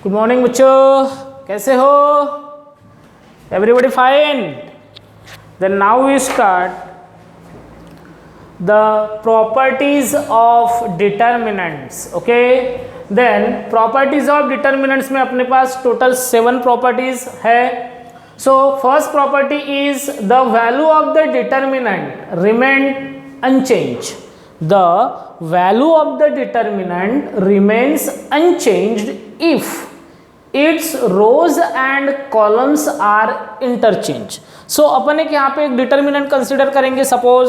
Good morning बच्चों, कैसे हो? Everybody fine? Then now we start the properties of determinants. Okay, then properties of determinants में अपने पास टोटल 7 प्रॉपर्टीज है. So first property is the value of the determinant remain unchange. The value of the determinant remains unchanged if its rows and columns are interchanged. So अपन एक यहाँ पे एक determinant consider करेंगे. Suppose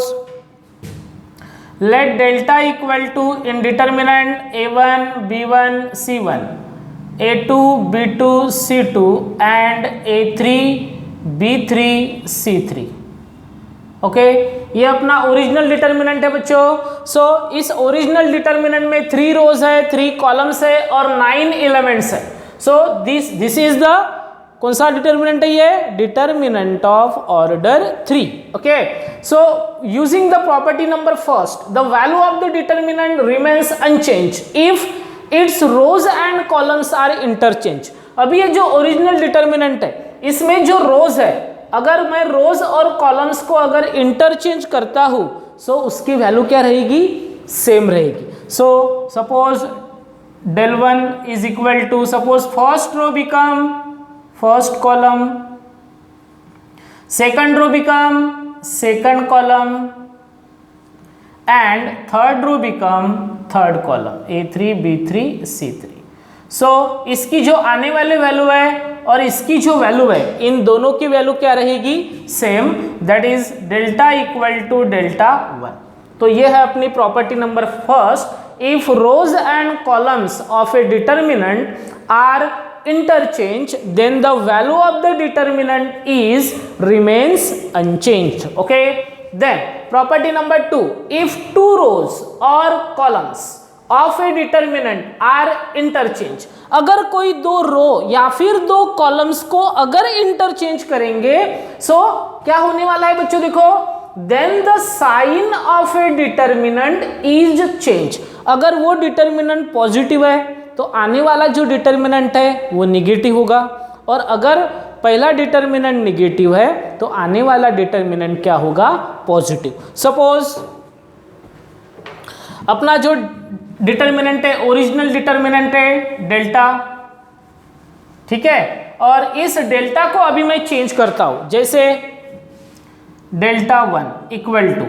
let delta equal to in determinant a1 b1 c1 a2 b2 c2 and a3 b3 c3. Okay, ये अपना original determinant है बच्चों. सो इस ओरिजिनल डिटर्मिनेंट में 3 रोज है, 3 कॉलम्स है और 9 एलिमेंट्स है. सो दिस इज द कौन सा डिटर्मिनेंट है? ये determinant of order 3. Okay, so using the property number first, the value of the determinant remains unchange if its rows and columns are interchange. अभी ये जो ओरिजिनल डिटर्मिनेंट है, इसमें जो रोज है, अगर मैं रोज और कॉलम्स को अगर इंटरचेंज करता हूं सो उसकी वैल्यू क्या रहेगी? सेम रहेगी. So suppose del 1 is equal to, suppose first row become first column, second row become second column and third row become third column a3 b3 c3. So इसकी जो आने वाली वैल्यू है और इसकी जो वैल्यू है, इन दोनों की वैल्यू क्या रहेगी? Same. That is delta equal to delta 1. तो ये है अपनी property number first. If rows and columns of a determinant are interchange then the value of the determinant is remains unchanged. Okay, then property number 2, if 2 rows और columns of a determinant are interchange. अगर कोई 2 रो या फिर 2 columns को अगर interchange करेंगे सो क्या होने वाला है बच्चों? देखो, then the sign of a determinant is change. अगर वो डिटर्मिनेंट पॉजिटिव है तो आने वाला जो डिटर्मिनेंट है वो निगेटिव होगा, और अगर पहला डिटर्मिनेंट निगेटिव है तो आने वाला डिटर्मिनेंट क्या होगा? पॉजिटिव. सपोज अपना जो डिटर्मिनेंट है, ओरिजिनल डिटर्मिनेंट है डेल्टा, ठीक है, और इस डेल्टा को अभी मैं चेंज करता हूं. जैसे delta 1 equal to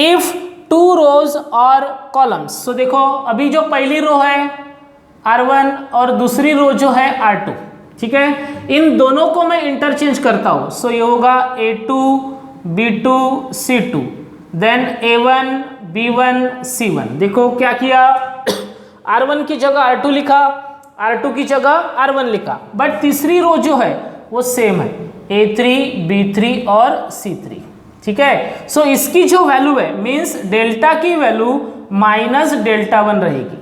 if 2 rows और कॉलम्स. सो देखो, अभी जो पहली रो है R1 और दूसरी रो जो है R2, ठीक है, इन दोनों को मैं इंटरचेंज करता हूं. सो ये होगा A2 B2 C2 then A1 B1 C1. देखो क्या किया, R1 की जगह R2 लिखा, R2 की जगह R1 लिखा, बट तीसरी रो जो है वो सेम है, A3 B3 और C3. ठीक है, सो इसकी जो वैल्यू है मीन्स डेल्टा की वैल्यू माइनस डेल्टा 1 रहेगी.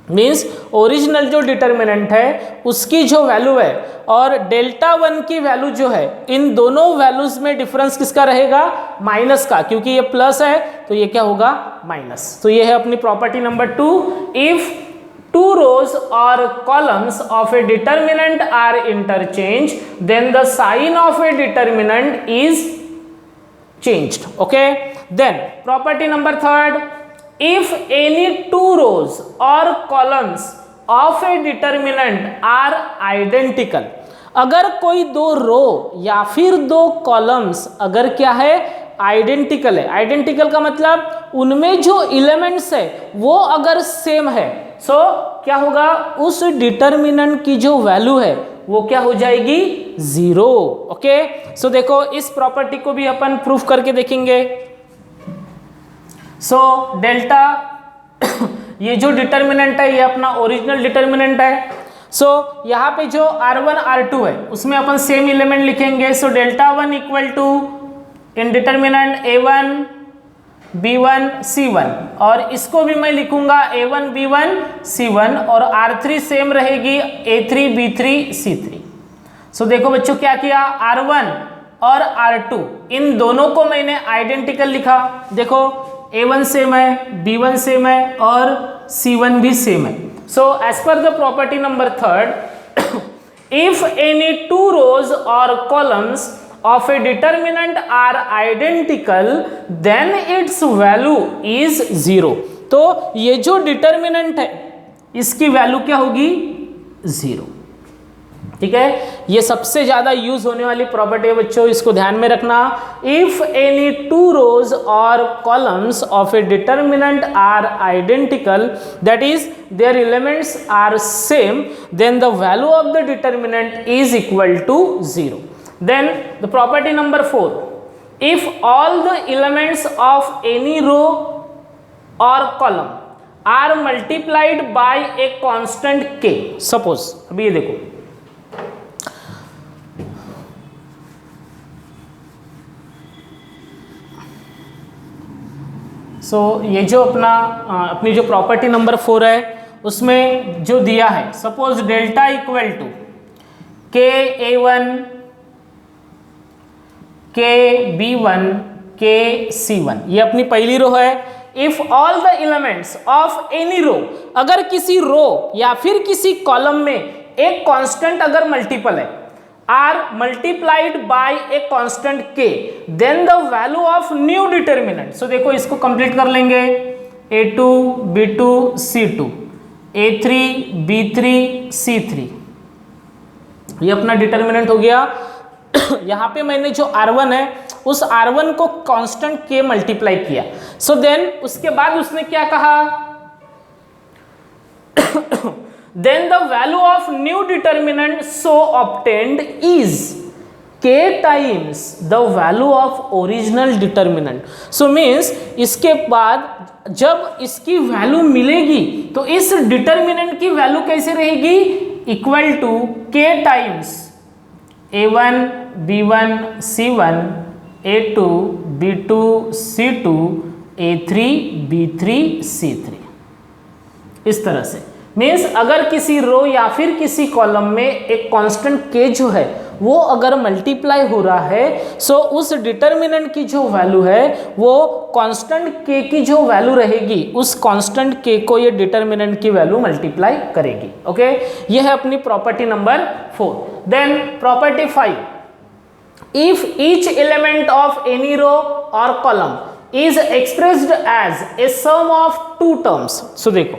मीन्स ओरिजिनल जो डिटर्मिनेंट है उसकी जो वैल्यू है और डेल्टा 1 की वैल्यू जो है, इन दोनों वैल्यूज में डिफरेंस किसका रहेगा? माइनस का, क्योंकि ये प्लस है तो ये क्या होगा? माइनस. तो ये है अपनी property number 2. If 2 rows or columns of a determinant are interchanged then the sign of a determinant is changed. Okay, then property number 3, if any 2 rows or columns of a determinant are identical. अगर कोई 2 रो या फिर 2 columns अगर क्या है? Identical है. Identical का मतलब उनमें जो एलिमेंट्स है वो अगर सेम है, सो क्या होगा? उस डिटर्मिनेंट की जो वैल्यू है वो क्या हो जाएगी? 0. ओके, सो देखो इस प्रॉपर्टी को भी अपन प्रूफ करके देखेंगे. सो डेल्टा ये जो डिटर्मिनेंट है ये अपना ओरिजिनल डिटर्मिनेंट है. सो यहाँ पे जो R1 R2 है उसमें अपन सेम एलिमेंट लिखेंगे. So delta 1 equal to in determinant A1 B1 C1, और इसको भी मैं लिखूंगा A1 B1 C1 और R3 सेम रहेगी A3 B3 C3. सो देखो बच्चों क्या किया, R1 और R2 इन दोनों को मैंने आइडेंटिकल लिखा. देखो A1 सेम है, B1 सेम है और C1 भी सेम है. So as per the property number third, if any two rows or columns of a determinant are identical, then its value is 0. तो ये जो डिटर्मिनेंट है इसकी वैल्यू क्या होगी? 0. ठीक है, ये सबसे ज्यादा यूज होने वाली प्रॉपर्टी है बच्चों, इसको ध्यान में रखना. इफ एनी टू रोज और columns of a determinant are identical, that is their elements are same, then the value of the determinant is equal to 0. Then the property number 4, if all the elements of any row और column are multiplied by a constant k. Suppose अभी ये देखो, ये जो अपनी जो property number 4 है उसमें जो दिया है, suppose delta equal to KA1 KB1 KC1, ये अपनी पहली रो है. If all the elements of any row, अगर किसी रो या फिर किसी कॉलम में एक कांस्टेंट अगर मल्टीपल है, are multiplied by a constant k, then the value of new determinant. So देखो इसको कंप्लीट कर लेंगे. A2 B2 C2, A3 B3 C3, ये अपना डिटर्मिनेंट हो गया. यहां पे मैंने जो R1 है उस R1 को कांस्टेंट k मल्टीप्लाई किया. सो देन उसके बाद उसने क्या कहा? Then the value of new determinant so obtained is k times the value of original determinant. So means इसके बाद जब इसकी वैल्यू मिलेगी तो इस डिटर्मिनेंट की वैल्यू कैसे रहेगी? Equal to k times A1 B1 C1 A2 B2 C2 A3 B3 C3. इस तरह से मीन्स अगर किसी रो या फिर किसी कॉलम में एक कांस्टेंट k जो है वो अगर मल्टीप्लाई हो रहा है, सो उस डिटर्मिनेंट की जो वैल्यू है वो कांस्टेंट k की जो वैल्यू रहेगी उस कांस्टेंट k को ये डिटर्मिनेंट की वैल्यू मल्टीप्लाई करेगी. ओके, ये है अपनी property number 4. Then property 5, if each element of any row और column is expressed as a sum of two terms. So देखो,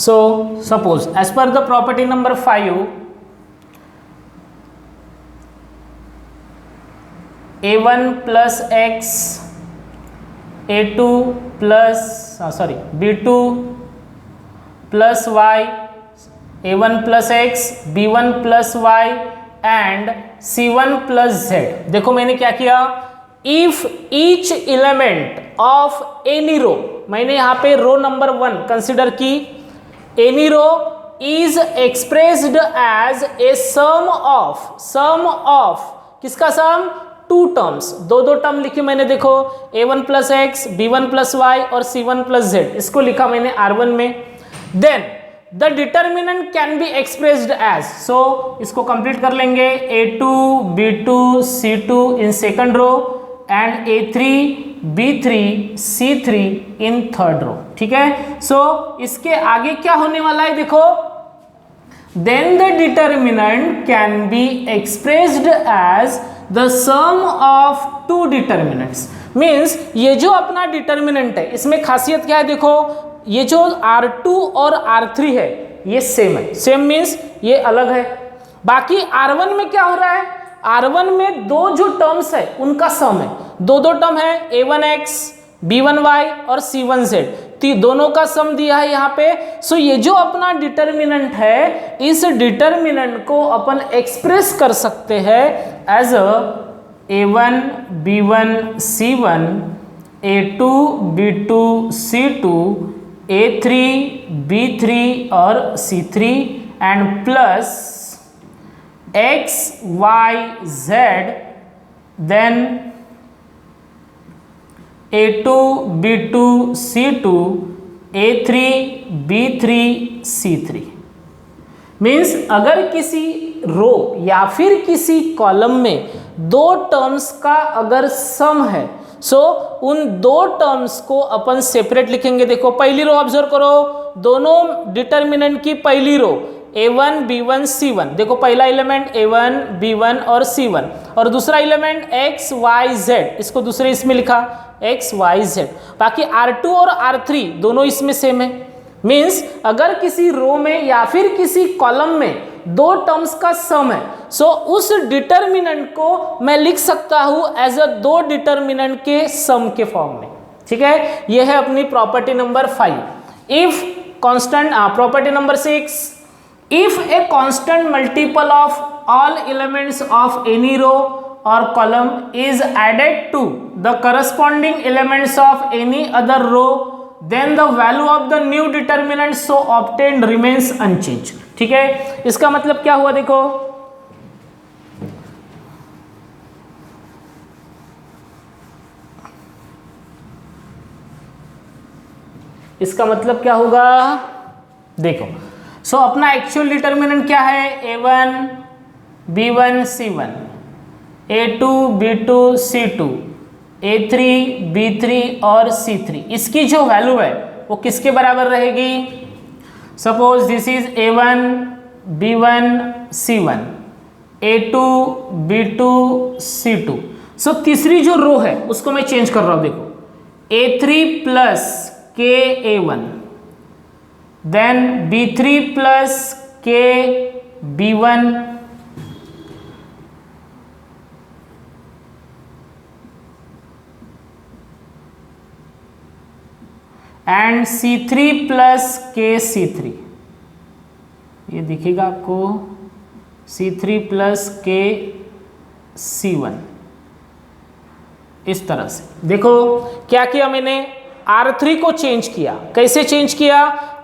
so suppose as per the property number 5, A1 plus x A2 plus B2 plus y, A1 plus x B1 plus y and C1 plus z. देखो मैंने क्या किया, if each element of any row, मैंने यहाँ पे row number 1 consider की. Any row is expressed as a sum of किसका सम? टू टर्म्स, दो टर्म लिखी मैंने. देखो A1 plus x B1 plus Y और C1 प्लस जेड, इसको लिखा मैंने R1 में. Then the determinant can be expressed as, so इसको कंप्लीट कर लेंगे. A2 B2 C2 in second row and A3 B3 C3 in third row. ठीक है, सो इसके आगे क्या होने वाला है देखो, then the determinant can be expressed as the sum of two determinants. Means ये जो अपना डिटर्मिनेंट है इसमें खासियत क्या है देखो, ये जो R2 और R3 है ये सेम है. सेम मीन्स ये अलग है. बाकी R1 में क्या हो रहा है, R1 में दो जो टर्म्स है उनका सम है. दो टर्म है A1x B1y और C1z, दोनों का सम दिया है यहाँ पे. सो ये जो अपना डिटर्मिनेंट है इस डिटर्मिनेंट को अपन एक्सप्रेस कर सकते हैं as A1 B1 C1 A2 B2 C2 A3 B3 और C3 and plus x y z, then A2 B2 C2 A3 B3 C3. Means अगर किसी रो या फिर किसी कॉलम में दो टर्म्स का अगर सम है, सो उन दो टर्म्स को अपन सेपरेट लिखेंगे। देखो पहली रो ऑब्जर्व करो, दोनों डिटर्मिनेंट की पहली रो a1 b1 c1, देखो पहला एलिमेंट a1 b1 और c1, और दूसरा एलिमेंट x y z, इसको दूसरे इसमें लिखा x y z। बाकी r2 और r3 दोनों इसमें सेम है। मीन्स अगर किसी रो में या फिर किसी कॉलम में दो टर्म्स का सम है, सो उस डिटर्मिनेंट को मैं लिख सकता हूं एज अ दो डिटर्मिनेंट के सम के फॉर्म में। ठीक है, यह है अपनी property number 5। If constant, property number 6, if a constant multiple of all elements of any row or column is added to the corresponding elements of any other row, then the value of the new determinant so obtained remains unchanged। ठीक है, इसका मतलब क्या हुआ, देखो इसका मतलब क्या होगा, देखो सो अपना एक्चुअल डिटर्मिनेंट क्या है, a1 b1 c1, a2 b2 c2, a3 b3 और c3, इसकी जो वैल्यू है वो किसके बराबर रहेगी। Suppose this is a1 b1 c1, a2 b2 c2। सो तीसरी जो रो है उसको मैं चेंज कर रहा हूं, देखो a3 plus k a1, then b3 plus k b1 and c3 plus k c3, ये दिखेगा आपको c3 plus k c1। इस तरह से देखो क्या किया मैंने, R3 को चेंज किया। कैसे चेंज किया,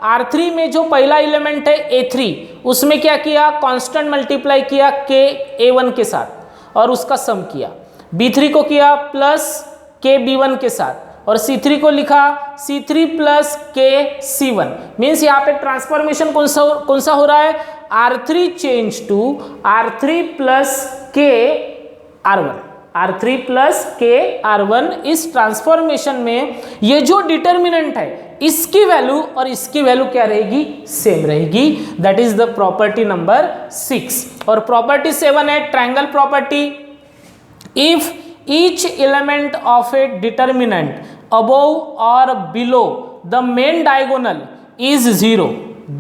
R3 में जो पहला एलिमेंट है A3, उसमें क्या किया, कांस्टेंट मल्टीप्लाई किया K A1 के साथ और उसका सम किया। B3 को किया प्लस K B1 के साथ, और C3 को लिखा C3 plus K C1। Means यहाँ पे ट्रांसफॉर्मेशन कौन सा हो रहा है, R3 change to R3 plus K R1, R3 plus K R1। इस ट्रांसफॉर्मेशन में ये जो डिटर्मिनेंट है इसकी वैल्यू और इसकी वैल्यू क्या रहेगी, सेम रहेगी। That is the property number 6। और प्रॉपर्टी 7 है triangle property. If each element of a determinant above और below the main diagonal is 0,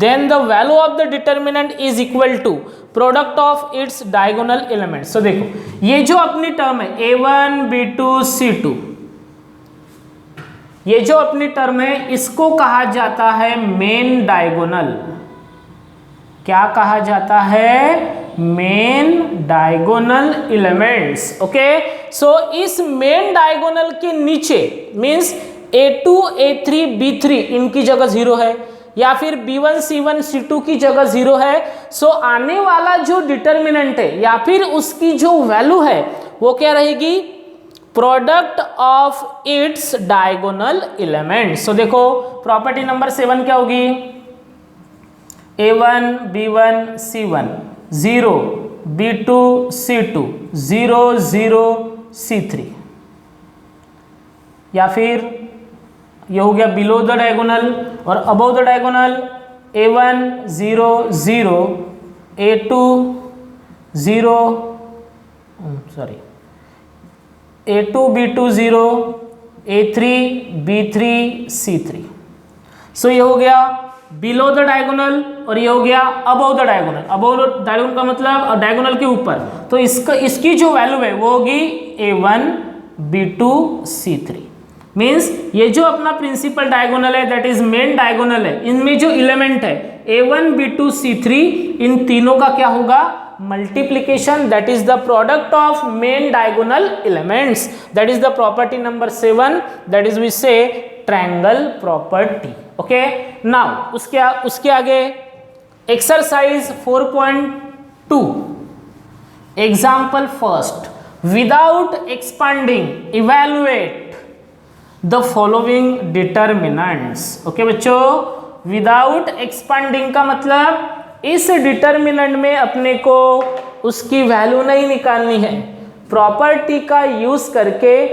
then the value of the determinant is equal to product of its diagonal elements। so देखो ये जो अपनी term है a1 b2 c2, ये जो अपनी term है इसको कहा जाता है मेन डायगोनल। क्या कहा जाता है, मेन डायगोनल एलिमेंट्स। ओके, सो इस मेन डायगोनल के नीचे मींस a2 a3 b3 इनकी जगह 0 है, या फिर b1 c1 c2 की जगह 0 है। सो आने वाला जो डिटर्मिनेंट है या फिर उसकी जो वैल्यू है वो क्या रहेगी, product of its diagonal element. So देखो प्रॉपर्टी नंबर 7 क्या होगी, a1 b1 c1 0 b2 c2 0 0 c3, या फिर ये हो गया बिलो द डायगोनल, और above the diagonal a1 0 0 a2 0 sorry a2 b2 0 a3 b3 c3। सो ये हो गया बिलो द डायगोनल और ये हो गया above the diagonal. Above the diagonal का मतलब डायगोनल के ऊपर, तो इसकी जो वैल्यू है वो होगी a1 b2 c3। मीन्स ये जो अपना प्रिंसिपल डायगोनल है दैट इज मेन डायगोनल है, इनमें जो एलिमेंट है a1 b2 c3 इन तीनों का क्या होगा, multiplication. That is the product of main diagonal elements. That is the property number 7, that is we say triangle property. Okay, now उसके आगे exercise 4.2 example first, without expanding evaluate the following determinants. Okay बच्चों, without expanding का मतलब इस determinant में अपने को उसकी वैल्यू नहीं निकालनी है, प्रॉपर्टी का यूज करके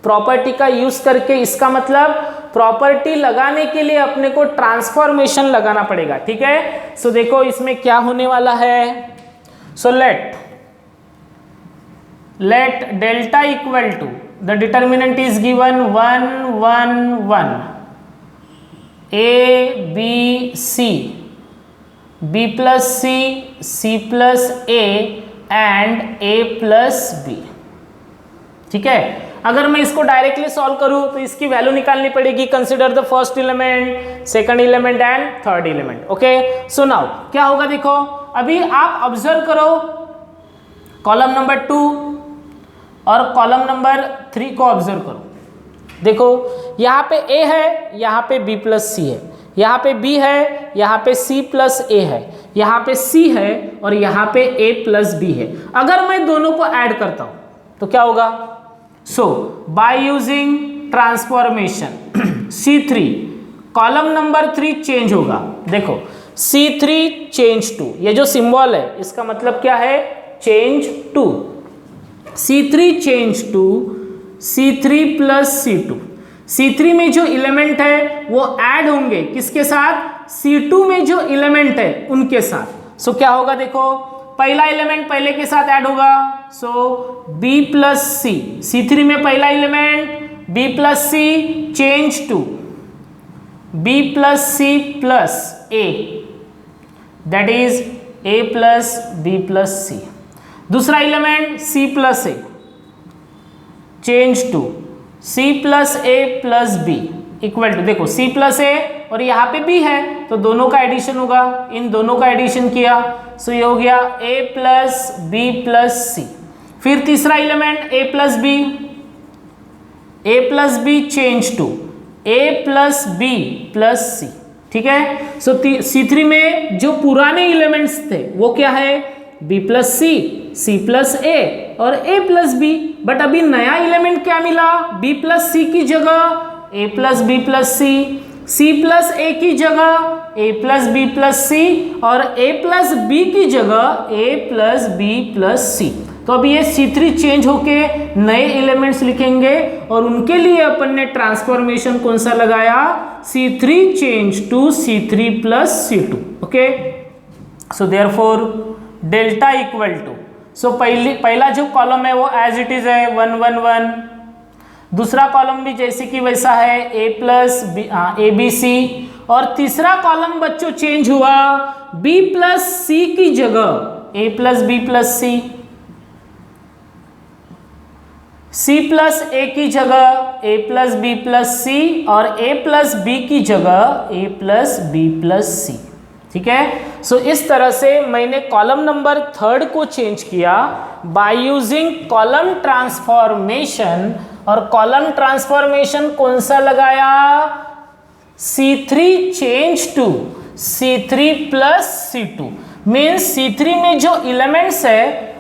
प्रॉपर्टी का यूज करके, इसका मतलब प्रॉपर्टी लगाने के लिए अपने को ट्रांसफॉर्मेशन लगाना पड़ेगा। ठीक है, सो देखो इसमें क्या होने वाला है। So let delta equal to, the determinant is given 1 1 1, a b c, b plus c, c plus a and a plus b. ठीक है, अगर मैं इसको डायरेक्टली सॉल्व करूं तो इसकी वैल्यू निकालनी पड़ेगी। Consider the first element, second element and third element. Okay, so now क्या होगा, देखो अभी आप ऑब्जर्व करो कॉलम नंबर 2 और कॉलम नंबर 3 को ऑब्जर्व करो। देखो यहाँ पे ए है, यहाँ पे बी प्लस सी है, यहाँ पे बी है, यहाँ पे सी प्लस ए है, यहाँ पे सी है और यहाँ पे ए प्लस बी है। अगर मैं दोनों को ऐड करता हूं तो क्या होगा। So by using transformation C3, column number 3 change होगा। देखो C3 चेंज टू, ये जो सिंबल है इसका मतलब क्या है, change to. C3 change to C3 plus C2। C3 में जो एलिमेंट है वो ऐड होंगे किसके साथ, C2 में जो एलिमेंट है उनके साथ। सो क्या होगा, देखो पहला एलिमेंट पहले के साथ ऐड होगा, सो B प्लस सी, C3 में पहला element B plus C change to B plus C plus A, that is A plus B plus C. दूसरा element C plus A change to C plus A plus B equal to, देखो C plus A और यहाँ पे B है तो दोनों का addition होगा, इन दोनों का एडिशन किया, सो ये हो गया A plus B plus C। फिर तीसरा element A plus B change to A plus B plus C। ठीक है, सो C3 में जो पुराने एलिमेंट्स थे वो क्या है, B plus C, C plus A और A प्लस B। बट अभी नया एलिमेंट क्या मिला, B प्लस C की जगह A plus B plus C, C plus A की जगह A plus B plus C और A प्लस B की जगह A plus B plus C। तो अभी ये C3 चेंज होके नए एलिमेंट्स लिखेंगे और उनके लिए अपन ने ट्रांसफॉर्मेशन कौन सा लगाया, C3 change to C3 plus C2। Okay, so therefore delta equal to, so पहला जो कॉलम है वो एज इट इज है 1 1 1, दूसरा कॉलम भी जैसे कि वैसा है A plus A B C, और तीसरा कॉलम बच्चों चेंज हुआ, B प्लस C की जगह A plus B plus C, C plus A की जगह A plus B plus C और A प्लस B की जगह A plus B plus C। ठीक है, सो इस तरह से मैंने कॉलम नंबर 3 को चेंज किया बाय यूजिंग कॉलम ट्रांसफॉर्मेशन। और कॉलम ट्रांसफॉर्मेशन कौन सा लगाया, C3 change to C3 plus C2। Means C3 में जो एलिमेंट्स है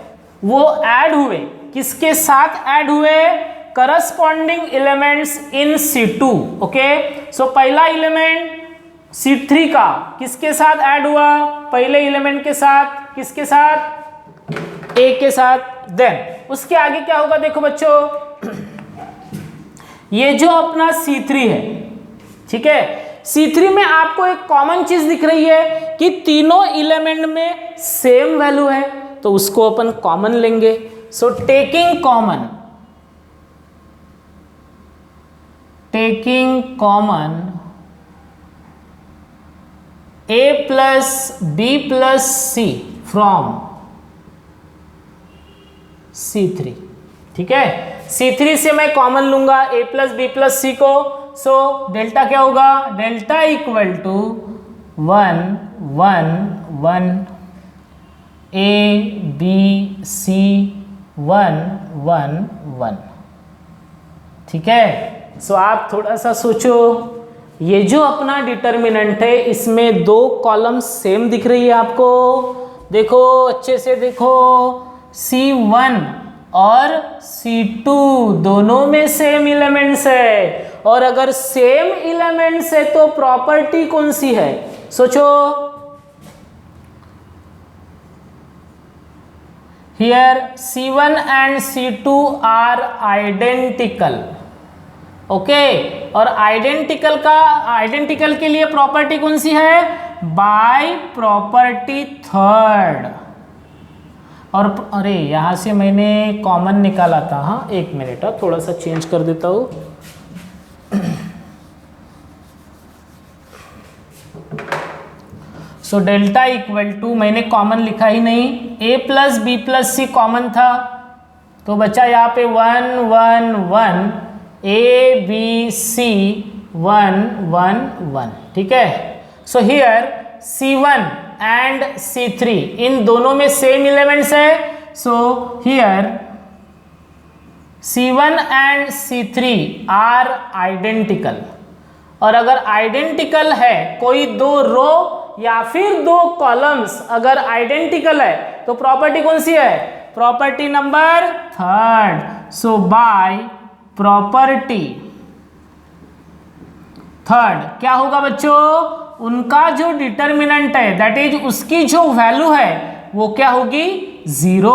वो ऐड हुए, किसके साथ ऐड हुए, corresponding elements in C2। Okay, so पहला एलिमेंट C3 का किसके साथ ऐड हुआ, पहले एलिमेंट के साथ, किसके साथ, A के साथ। देन उसके आगे क्या होगा, देखो बच्चों ये जो अपना C3 है, ठीक है, C3 में आपको एक कॉमन चीज दिख रही है कि तीनों एलिमेंट में सेम वैल्यू है, तो उसको अपन कॉमन लेंगे। So taking common A plus B plus C from C3। ठीक है, C3 से मैं कॉमन लूंगा A plus B plus C को। सो डेल्टा क्या होगा, delta equal to 1 1 1 A B C 1 1 1। ठीक है, सो आप थोड़ा सा सोचो, ये जो अपना डिटर्मिनेंट है इसमें दो कॉलम सेम दिख रही है आपको, देखो अच्छे से देखो, C1 और C2 दोनों में सेम एलिमेंट्स है, और अगर सेम एलिमेंट्स है तो प्रॉपर्टी कौन सी है, सोचो, here C1 and C2 are identical. Okay, और आइडेंटिकल के लिए प्रॉपर्टी कौन सी है? By property third. और अरे यहां से मैंने कॉमन निकाला था, हाँ एक मिनट, थोड़ा सा चेंज कर देता हूं। सो डेल्टा इक्वल टू, मैंने कॉमन लिखा ही नहीं, a plus b plus c common था, तो बचा यहाँ पे 1 1 1, a b c 1 1 1, ठीक है। So here C1 and C3 इन दोनों में सेम एलिमेंट्स है, so here C1 and C3 are identical. और अगर आइडेंटिकल है, कोई दो रो या फिर दो कॉलम्स अगर आइडेंटिकल है, तो प्रॉपर्टी कौन सी है? Property number third. So by property third क्या होगा बच्चों? उनका जो डिटर्मिनेंट है, दैट इज उसकी जो वैल्यू है वो क्या होगी? जीरो।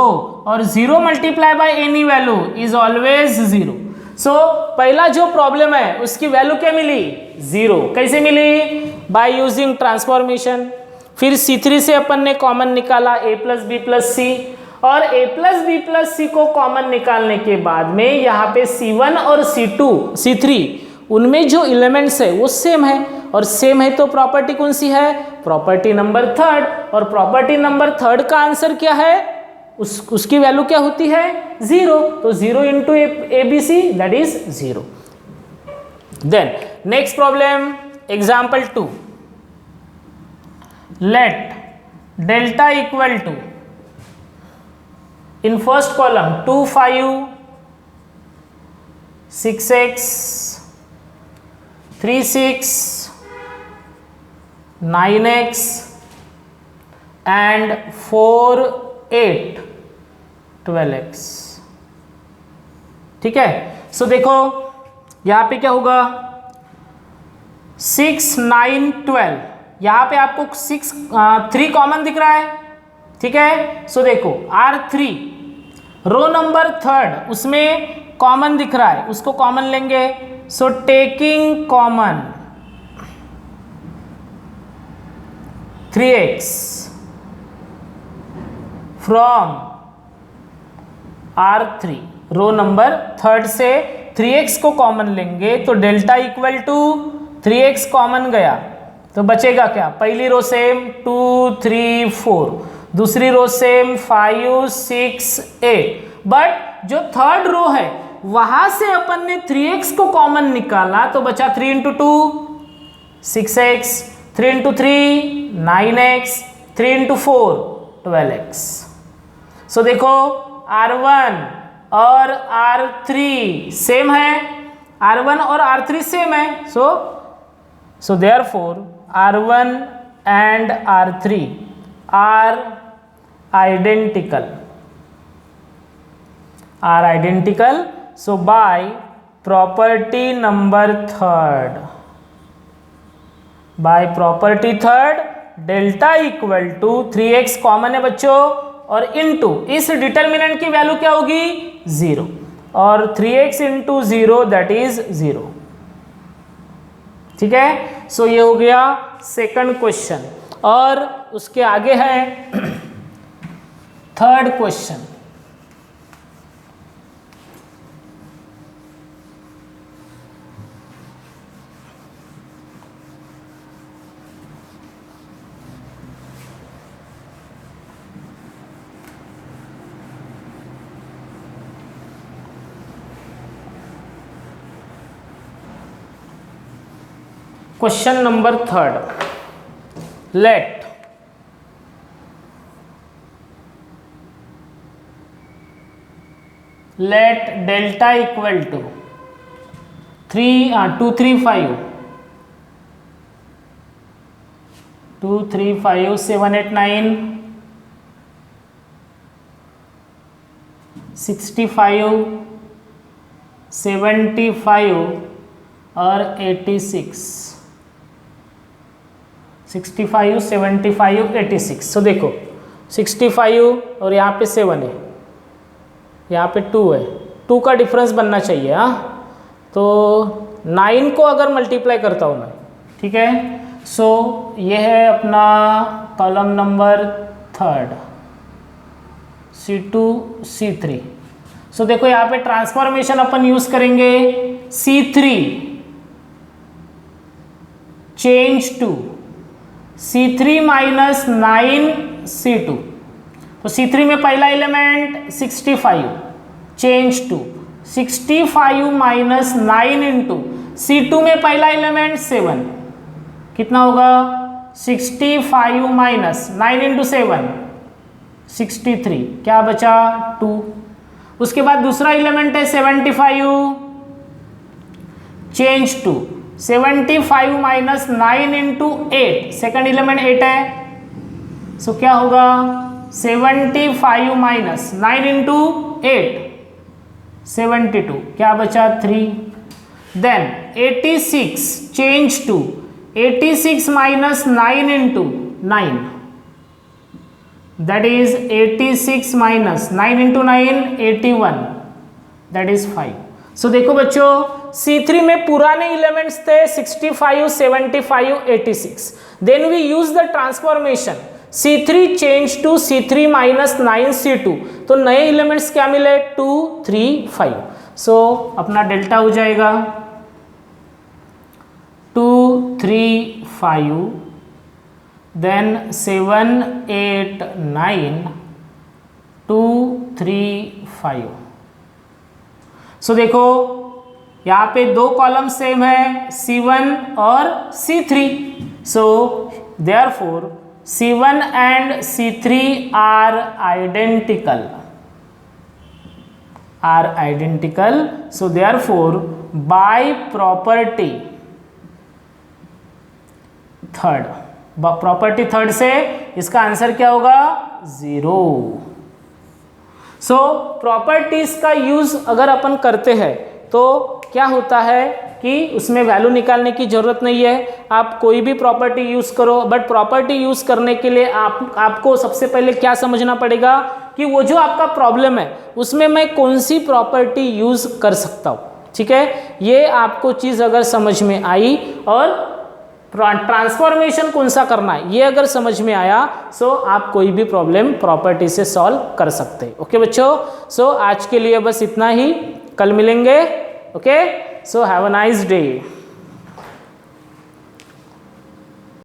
और zero multiply by any value is always zero. So पहला जो प्रॉब्लम है उसकी वैल्यू क्या मिली? जीरो। कैसे मिली? Bye using transformation. फिर C3 से अपन ने कॉमन निकाला a प्लस बी प्लस सी, और a प्लस बी प्लस सी को कॉमन निकालने के बाद में यहाँ पे C1 और C3 उनमें जो एलिमेंट्स है वो सेम है, और सेम है तो प्रॉपर्टी कौन सी है? Property number third. और प्रॉपर्टी नंबर थर्ड का आंसर क्या है? उसकी वैल्यू क्या होती है? जीरो। तो zero into a b c that is zero. Then next problem, example 2, let delta equal to, in first column 2 5 6x 3 6 9x and 4 8 12x, ठीक है। सो देखो यहां पे क्या होगा? 6 9 12, यहां पे आपको 3 कॉमन दिख रहा है, ठीक है। सो देखो R3 रो नंबर थर्ड उसमें कॉमन दिख रहा है, उसको कॉमन लेंगे। So taking common 3x from R3, row number third से 3x को कॉमन लेंगे तो delta equal to 3x common गया तो बचेगा क्या? पहली रो सेम 2 3 4, दूसरी रो सेम 5 6 8, बट जो थर्ड रो है वहां से अपन ने 3x को कॉमन निकाला तो बचा 3 into 2 6x, 3 into 3 9x, 3 into 4 12x। सो देखो R1 और R3 सेम है, R1 और R3 सेम है, so therefore R1 and R3 are identical, so by property number third delta equal to 3x common है बच्चों, और इनटू इस डिटर्मिनेंट की वैल्यू क्या होगी? जीरो, और 3x into zero that is zero, ठीक है। सो ये हो गया सेकंड क्वेश्चन, और उसके आगे है third question. Question number third, let delta equal to 2 3 5 2 3 5 7 8 9 65 75 और 86, 65 75 86। सो देखो 65 और यहाँ पे 7 है, यहाँ पे 2 है, 2 का डिफरेंस बनना चाहिए। हाँ, तो 9 को अगर मल्टीप्लाई करता हूँ मैं, ठीक है, सो ये है अपना कॉलम नंबर 3 C2 C3। सो देखो यहाँ पे ट्रांसफॉर्मेशन अपन यूज करेंगे, C3 change to C3 minus 9 C2। तो C3 में पहला element 65 change to 65 minus 9 into C2 में पहला एलिमेंट 7, कितना होगा 65 माइनस 9 इंटू 7 63, क्या बचा 2। उसके बाद दूसरा एलिमेंट है 75 change to 75 minus 9 into 8, second element 8 है, सो क्या होगा 75 माइनस 9 इंटू 8 72, क्या बचा 3। Then 86 change to 86 minus 9 into 9, that is 86 minus 9 into 9 81, that is 5। So देखो बच्चों C3 में पुराने एलिमेंट्स थे 65 75 86, then we use the transformation C3 change to C3 minus 9 C2, तो नए एलिमेंट्स क्या मिले 2 3 5। सो अपना डेल्टा हो जाएगा 2 3 5, देन 7 8 9 2 3 5। सो देखो यहाँ पे 2 कॉलम सेम है C1 और C3, so therefore C1 and C3 are identical, so therefore by property third से इसका आंसर क्या होगा 0। सो प्रॉपर्टीज का यूज अगर अपन करते हैं तो क्या होता है कि उसमें वैल्यू निकालने की जरूरत नहीं है, आप कोई भी प्रॉपर्टी यूज करो, बट प्रॉपर्टी यूज करने के लिए आपको सबसे पहले क्या समझना पड़ेगा कि वो जो आपका प्रॉब्लम है उसमें मैं कौन सी प्रॉपर्टी यूज कर सकता हूँ, ठीक है। ये आपको चीज अगर समझ में आई और ट्रांसफॉर्मेशन कौन सा करना है ये अगर समझ में आया, सो आप कोई भी प्रॉब्लम प्रॉपर्टी से सॉल्व कर सकते हैं। ओके बच्चों, सो आज के लिए बस इतना ही, कल मिलेंगे। Okay, so have a nice day.